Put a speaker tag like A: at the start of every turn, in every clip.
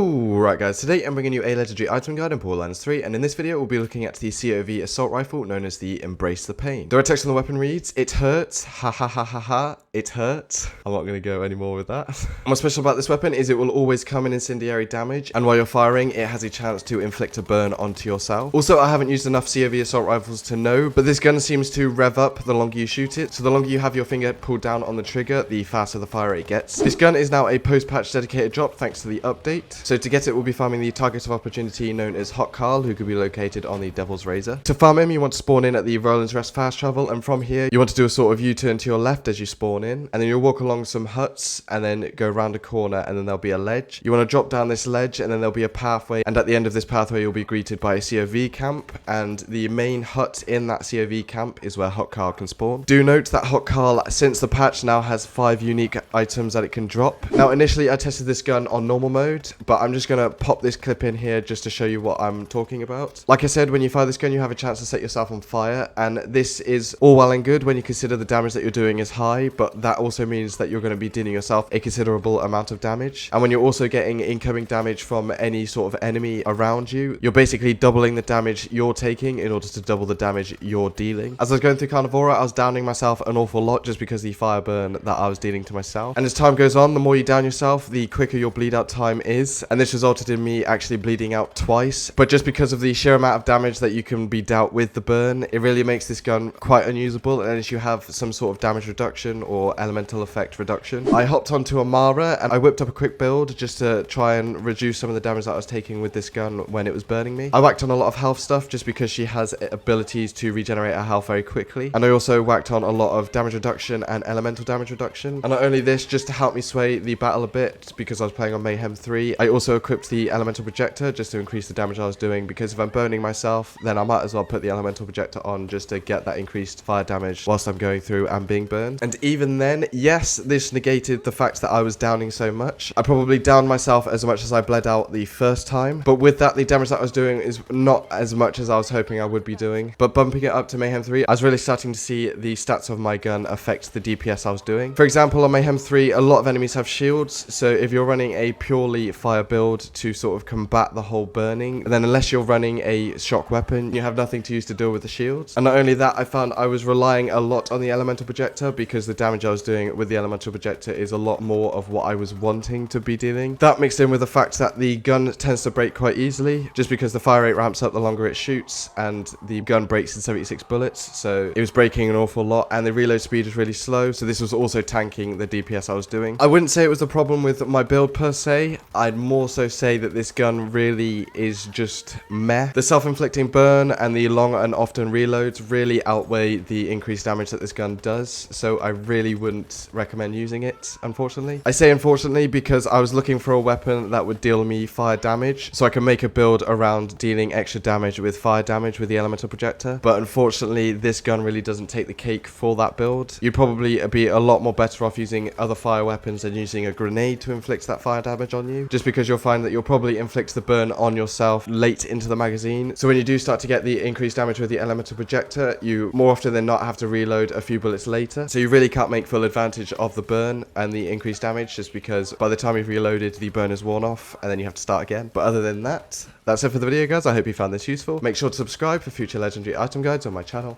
A: Alright guys, today I'm bringing you a legendary item guide in Borderlands 3, and in this video we'll be looking at the COV assault rifle known as the Embrace the Pain. The red text on the weapon reads, "It hurts, ha ha ha ha ha, it hurts." I'm not going to go any more with that. And what's special about this weapon is it will always come in incendiary damage, and while you're firing it has a chance to inflict a burn onto yourself. Also, I haven't used enough COV assault rifles to know, but this gun seems to rev up the longer you shoot it, so the longer you have your finger pulled down on the trigger, the faster the fire rate gets. This gun is now a post-patch dedicated drop thanks to the update. So to get it, we'll be farming the target of opportunity known as Hot Carl, who could be located on the Devil's Razor. To farm him, you want to spawn in at the Roland's Rest fast travel, and from here, you want to do a sort of U-turn to your left as you spawn in, and then you'll walk along some huts, and then go around a corner, and then there'll be a ledge. You want to drop down this ledge, and then there'll be a pathway, and at the end of this pathway, you'll be greeted by a COV camp, and the main hut in that COV camp is where Hot Carl can spawn. Do note that Hot Carl, since the patch, now has 5 unique items that it can drop. Now, initially, I tested this gun on normal mode, but I'm just gonna pop this clip in here just to show you what I'm talking about. Like I said, when you fire this gun, you have a chance to set yourself on fire, and this is all well and good when you consider the damage that you're doing is high, but that also means that you're going to be dealing yourself a considerable amount of damage. And when you're also getting incoming damage from any sort of enemy around you, you're basically doubling the damage you're taking in order to double the damage you're dealing. As I was going through Carnivora, I was downing myself an awful lot just because of the fire burn that I was dealing to myself. And as time goes on, the more you down yourself, the quicker your bleed out time is, and this resulted in me actually bleeding out twice. But just because of the sheer amount of damage that you can be dealt with the burn, it really makes this gun quite unusable unless you have some sort of damage reduction or elemental effect reduction. I hopped onto Amara and I whipped up a quick build just to try and reduce some of the damage that I was taking with this gun when it was burning me. I whacked on a lot of health stuff just because she has abilities to regenerate her health very quickly, and I also whacked on a lot of damage reduction and elemental damage reduction. And not only this, just to help me sway the battle a bit because I was playing on Mayhem 3, I also equipped the elemental projector just to increase the damage I was doing, because if I'm burning myself, then I might as well put the elemental projector on just to get that increased fire damage whilst I'm going through and being burned. And even then, yes, this negated the fact that I was downing so much. I probably downed myself as much as I bled out the first time, but with that, the damage that I was doing is not as much as I was hoping I would be doing. But bumping it up to Mayhem 3, I was really starting to see the stats of my gun affect the DPS I was doing. For example, on Mayhem 3, a lot of enemies have shields, so if you're running a purely fire build to sort of combat the whole burning, then unless you're running a shock weapon, you have nothing to use to deal with the shields. And not only that, I found I was relying a lot on the elemental projector because the damage I was doing with the elemental projector is a lot more of what I was wanting to be dealing. That mixed in with the fact that the gun tends to break quite easily just because the fire rate ramps up the longer it shoots, and the gun breaks in 76 bullets, so it was breaking an awful lot, and the reload speed was really slow, so this was also tanking the DPS I was doing. I wouldn't say it was the problem with my build per se. I'd more so say that this gun really is just meh. The self-inflicting burn and the long and often reloads really outweigh the increased damage that this gun does, so I really wouldn't recommend using it, unfortunately. I say unfortunately because I was looking for a weapon that would deal me fire damage, so I can make a build around dealing extra damage with fire damage with the elemental projector, but unfortunately this gun really doesn't take the cake for that build. You'd probably be a lot more better off using other fire weapons than using a grenade to inflict that fire damage on you, just because you'll find that you'll probably inflict the burn on yourself late into the magazine. So when you do start to get the increased damage with the elemental projector, you more often than not have to reload a few bullets later, so you really can't make full advantage of the burn and the increased damage just because by the time you've reloaded, the burn is worn off and then you have to start again. But other than that, that's it for the video, guys. I hope you found this useful. Make sure to subscribe for future legendary item guides on my channel,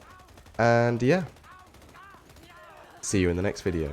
A: and yeah, see you in the next video.